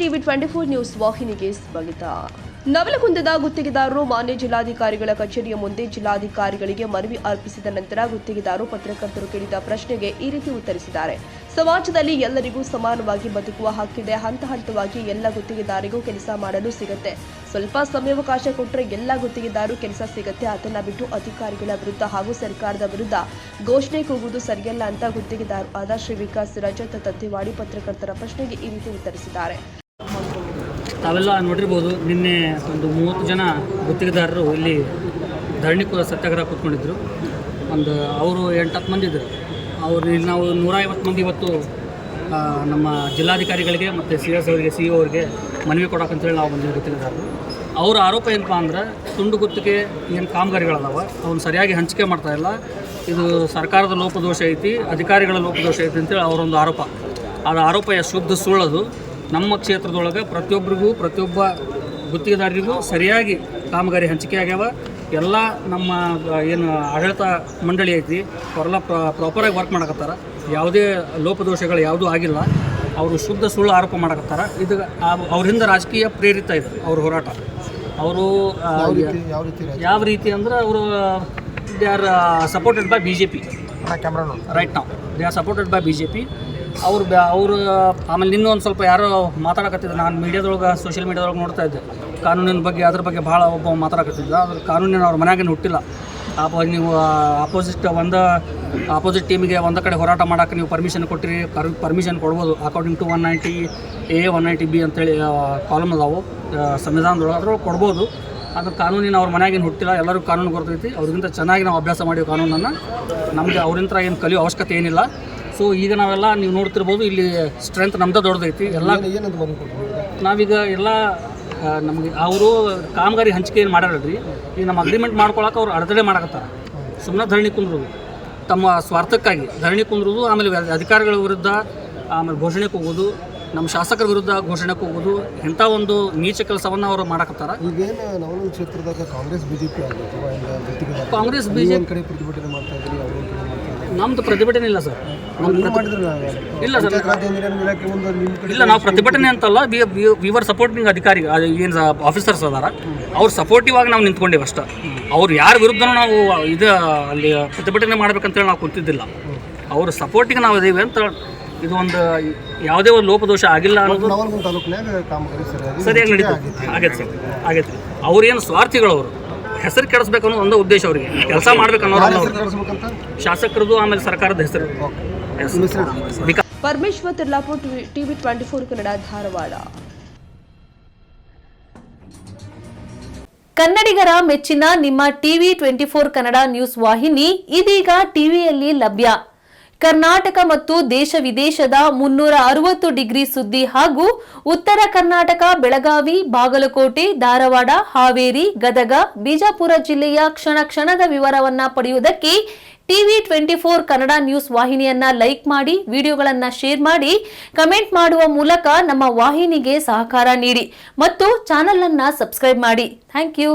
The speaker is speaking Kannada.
ಟಿವಿ 24 ನ್ಯೂಸ್ ವಾಹಿನಿಗೆ ಸ್ವಾಗತ. ನವಲಗುಂದದ ಗುತ್ತಿಗೆದಾರರು ಮಾನ್ಯ ಜಿಲ್ಲಾಧಿಕಾರಿಗಳ ಕಚೇರಿಯ ಮುಂದೆ ಜಿಲ್ಲಾಧಿಕಾರಿಗಳಿಗೆ ಮನವಿ ಅರ್ಪಿಸಿದ ನಂತರ ಗುತ್ತಿಗೆದಾರರು ಪತ್ರಕರ್ತರು ಕೇಳಿದ ಪ್ರಶ್ನೆಗೆ ಈ ರೀತಿ ಉತ್ತರಿಸಿದ್ದಾರೆ. ಸಮಾಜದಲ್ಲಿ ಎಲ್ಲರಿಗೂ ಸಮಾನವಾಗಿ ಬದುಕುವ ಹಕ್ಕಿದೆ. ಹಂತ ಹಂತವಾಗಿ ಎಲ್ಲ ಗುತ್ತಿಗೆದಾರಿಗೂ ಕೆಲಸ ಮಾಡಲು ಸಿಗುತ್ತೆ. ಸ್ವಲ್ಪ ಸಮಯಾವಕಾಶ ಕೊಟ್ಟರೆ ಎಲ್ಲ ಗುತ್ತಿಗೆದಾರರು ಕೆಲಸ ಸಿಗುತ್ತೆ. ಅದನ್ನ ಬಿಟ್ಟು ಅಧಿಕಾರಿಗಳ ವಿರುದ್ಧ ಹಾಗೂ ಸರ್ಕಾರದ ವಿರುದ್ಧ ಘೋಷಣೆ ಕೂಗುವುದು ಸರಿಯಲ್ಲ ಅಂತ ಗುತ್ತಿಗೆದಾರರು ಆದ ಶ್ರೀ ವಿಕಾಸ್ ರಜತ್ ತತ್ತಿವಾಡಿ ಪತ್ರಕರ್ತರ ಪ್ರಶ್ನೆಗೆ ಈ ರೀತಿ ಉತ್ತರಿಸಿದ್ದಾರೆ. ತಾವೆಲ್ಲ ನೋಡಿರ್ಬೋದು, ನಿನ್ನೆ ಒಂದು 30 ಜನ ಗುತ್ತಿಗೆದಾರರು ಇಲ್ಲಿ ಧರಣಿ ಸತ್ಯಾಗ್ರಹ ಕೂತ್ಕೊಂಡಿದ್ರು. ಅವರು 8-10 ಮಂದಿ ಇದ್ದರು. ಇಲ್ಲಿ ನಾವು 150 ಮಂದಿ ಇವತ್ತು ನಮ್ಮ ಜಿಲ್ಲಾಧಿಕಾರಿಗಳಿಗೆ ಮತ್ತು CS ಅವರಿಗೆ CEO ಅವರಿಗೆ ಮನವಿ ಕೊಡೋಕ್ಕಂತೇಳಿ ನಾವು ಬಂದಿದ್ದು ಗುತ್ತಿಗೆದಾರರು. ಅವರ ಆರೋಪ ಏನಪ್ಪ ಅಂದ್ರೆ, ತುಂಡು ಗುತ್ತಿಗೆ ಏನು ಕಾಮಗಾರಿಗಳದಾವ ಅವನ್ನ ಸರಿಯಾಗಿ ಹಂಚಿಕೆ ಮಾಡ್ತಾಯಿಲ್ಲ, ಇದು ಸರ್ಕಾರದ ಲೋಪದೋಷ ಐತಿ, ಅಧಿಕಾರಿಗಳ ಲೋಪದೋಷ ಐತಿ ಅಂತೇಳಿ ಅವರೊಂದು ಆರೋಪ. ಅದು ಆರೋಪ ಶುದ್ಧ ಸುಳ್ಳದು. ನಮ್ಮ ಕ್ಷೇತ್ರದೊಳಗೆ ಪ್ರತಿಯೊಬ್ಬ ಗುತ್ತಿಗೆದಾರರಿಗೂ ಸರಿಯಾಗಿ ಕಾಮಗಾರಿ ಹಂಚಿಕೆ ಆಗ್ಯಾವ. ಎಲ್ಲ ನಮ್ಮ ಏನು ಆಡಳಿತ ಮಂಡಳಿ ಐತಿ ಅವರೆಲ್ಲ ಪ್ರಾಪರಾಗಿ ವರ್ಕ್ ಮಾಡಕತ್ತಾರ. ಯಾವುದೇ ಲೋಪದೋಷಗಳು ಯಾವುದೂ ಆಗಿಲ್ಲ. ಅವರು ಶುದ್ಧ ಸುಳ್ಳು ಆರೋಪ ಮಾಡಕತ್ತಾರ. ಇದು ಅವರಿಂದ ರಾಜಕೀಯ ಪ್ರೇರಿತ ಇದೆ ಅವ್ರ ಹೋರಾಟ. ಅವರು ಯಾವ ರೀತಿ ಅಂದ್ರೆ, ಅವರು they are supported by BJP right ನಾವು. They are supported by BJP. ಅವರು ಆಮೇಲೆ ಇನ್ನೊಂದು ಸ್ವಲ್ಪ ಯಾರೋ ಮಾತಾಡಕತ್ತಿದ್ರು. ನಾನು ಮೀಡಿಯಾದೊಳಗೆ ಸೋಷಿಯಲ್ ಮೀಡಿಯಾದೊಳಗೆ ನೋಡ್ತಾ ಇದ್ದೆ ಕಾನೂನಿನ ಬಗ್ಗೆ. ಅದ್ರ ಬಗ್ಗೆ ಭಾಳ ಒಬ್ಬ ಮಾತಾಡಕತ್ತಿದ್ದ. ಅದ್ರ ಕಾನೂನಿನ ಅವ್ರ ಮನೆಯಾಗೇನು ಹುಟ್ಟಿಲ್ಲ. ನೀವು ಆಪೋಸಿಟ್ ಟೀಮಿಗೆ ಒಂದು ಕಡೆ ಹೋರಾಟ ಮಾಡೋಕ್ಕೆ ನೀವು ಪರ್ಮಿಷನ್ ಕೊಟ್ಟಿರಿ, ಪರ್ಮಿಷನ್ ಕೊಡ್ಬೋದು ಅಕಾರ್ಡಿಂಗ್ ಟು 190A 190B ಅಂತೇಳಿ ಕಾಲಮ್ ಅದಾವು ಸಂವಿಧಾನದೊಳಗೆ, ಅದ್ರೊಳಗೆ ಕೊಡ್ಬೋದು. ಅದು ಕಾನೂನಿನ ಅವ್ರ ಮನೆಯಾಗೇನು ಹುಟ್ಟಿಲ್ಲ. ಎಲ್ಲರಿಗೂ ಕಾನೂನು ಗೊತ್ತೈತಿ. ಅವ್ರಿಗಿಂತ ಚೆನ್ನಾಗಿ ನಾವು ಅಭ್ಯಾಸ ಮಾಡಿವಿ ಕಾನೂನನ್ನು. ನಮಗೆ ಅವ್ರಿಂತ ಏನು ಕಲಿಯೋ ಅವಶ್ಯಕತೆ ಏನಿಲ್ಲ. ಸೊ ಈಗ ನಾವೆಲ್ಲ ನೀವು ನೋಡ್ತಿರ್ಬೋದು, ಇಲ್ಲಿ ಸ್ಟ್ರೆಂತ್ ನಮ್ದು ದೊಡ್ಡದೈತಿ. ಎಲ್ಲ ನಾವೀಗ ಎಲ್ಲ ನಮಗೆ ಅವರು ಕಾಮಗಾರಿ ಹಂಚಿಕೆ ಏನು ಮಾಡ್ಯಾರಲ್ರಿ, ಈಗ ನಮ್ಮ ಅಗ್ರಿಮೆಂಟ್ ಮಾಡ್ಕೊಳಕ್ಕೆ ಅವ್ರು ಅಡೆತಡೆ ಮಾಡಕತ್ತಾರೆ. ಸುಮ್ಮನೆ ಧರಣಿ ಕುಂದ್ರೋದು, ತಮ್ಮ ಸ್ವಾರ್ಥಕ್ಕಾಗಿ ಧರಣಿ ಕುಂದ್ರೋದು. ಆಮೇಲೆ ಅಧಿಕಾರಿಗಳ ವಿರುದ್ಧ ಆಮೇಲೆ ಘೋಷಣೆಗೆ ಹೋಗೋದು, ನಮ್ಮ ಶಾಸಕರ ವಿರುದ್ಧ ಘೋಷಣೆಗೆ ಹೋಗೋದು, ಇಂಥ ಒಂದು ನೀಚ ಕೆಲಸವನ್ನು ಅವರು ಮಾಡಕತ್ತಾರ. ಈಗೇನು ನವಲಗುಂದ ಕ್ಷೇತ್ರದಾಗ ಕಾಂಗ್ರೆಸ್ BJP ಪ್ರತಿಭಟನೆ ಮಾಡ್ತಾ ಇದ್ರಿ, ನಮ್ದು ಪ್ರತಿಭಟನೆ ಇಲ್ಲ ಸರ್. ಇಲ್ಲ ಸರ್, ಇಲ್ಲ ನಾವು ಪ್ರತಿಭಟನೆ ಅಂತಲ್ಲ. ವಿವರ್ ಸಪೋರ್ಟಿಂಗ್ ಅಧಿಕಾರಿ ಏನು ಆಫೀಸರ್ಸ್ ಅದಾರ, ಅವ್ರು ಸಪೋರ್ಟಿವ್ ಆಗಿ ನಾವು ನಿಂತ್ಕೊಂಡೇವೆ ಅಷ್ಟೇ. ಅವ್ರು ಯಾರ ವಿರುದ್ಧನೂ ನಾವು ಅಲ್ಲಿ ಪ್ರತಿಭಟನೆ ಮಾಡ್ಬೇಕಂತೇಳಿ ನಾವು ಕುಂತಿದ್ದಿಲ್ಲ. ಅವ್ರ ಸಪೋರ್ಟಿಗೆ ನಾವು ಇದ್ದೀವಿ ಅಂತ. ಇದು ಒಂದು ಯಾವುದೇ ಒಂದು ಲೋಪದೋಷ ಆಗಿಲ್ಲ ಅನ್ನೋದು ಸರಿಯಾಗಿ ನಡೀತು. ಆಗೈತೆ ಸರ್, ಆಗೈತೆ. ಅವ್ರೇನು ಸ್ವಾರ್ಥಿಗಳು, ಅವರು ಹೆಸರು ಕೆಡಿಸ್ಬೇಕು ಅನ್ನೋ ಒಂದು ಉದ್ದೇಶ. ಅವರಿಗೆ ಕೆಲಸ ಮಾಡ್ಬೇಕು ಅನ್ನೋದು ಶಾಸಕರದು, ಆಮೇಲೆ ಸರ್ಕಾರದ ಹೆಸರು. ಪರಮೇಶ್ವರ್ ತಿರ್ಲಾಪುರ್, ಟಿವಿ 24 ಕನ್ನಡ, ಧಾರವಾಡ. ಕನ್ನಡಿಗರ ಮೆಚ್ಚಿನ ನಿಮ್ಮ ಟಿವಿ 24 ಕನ್ನಡ ನ್ಯೂಸ್ ವಾಹಿನಿ ಇದೀಗ ಟಿವಿಯಲ್ಲಿ ಲಭ್ಯ. ಕರ್ನಾಟಕ ಮತ್ತು ದೇಶ ವಿದೇಶದ 360 ಡಿಗ್ರಿ ಸುದ್ದಿ ಹಾಗೂ ಉತ್ತರ ಕರ್ನಾಟಕ, ಬೆಳಗಾವಿ, ಬಾಗಲಕೋಟೆ, ಧಾರವಾಡ, ಹಾವೇರಿ, ಗದಗ, ಬಿಜಾಪುರ ಜಿಲ್ಲೆಯ ಕ್ಷಣ ಕ್ಷಣದ ವಿವರವನ್ನ ಪಡೆಯುವುದಕ್ಕೆ ಟಿವಿ 24 ಕನ್ನಡ ನ್ಯೂಸ್ ವಾಹಿನಿಯನ್ನ ಲೈಕ್ ಮಾಡಿ, ವಿಡಿಯೋಗಳನ್ನ ಶೇರ್ ಮಾಡಿ, ಕಮೆಂಟ್ ಮಾಡುವ ಮೂಲಕ ನಮ್ಮ ವಾಹಿನಿಗೆ ಸಹಕಾರ ನೀಡಿ ಮತ್ತು ಚಾನೆಲ್ ಅನ್ನ ಸಬ್ಸ್ಕ್ರೈಬ್ ಮಾಡಿ. Thank you.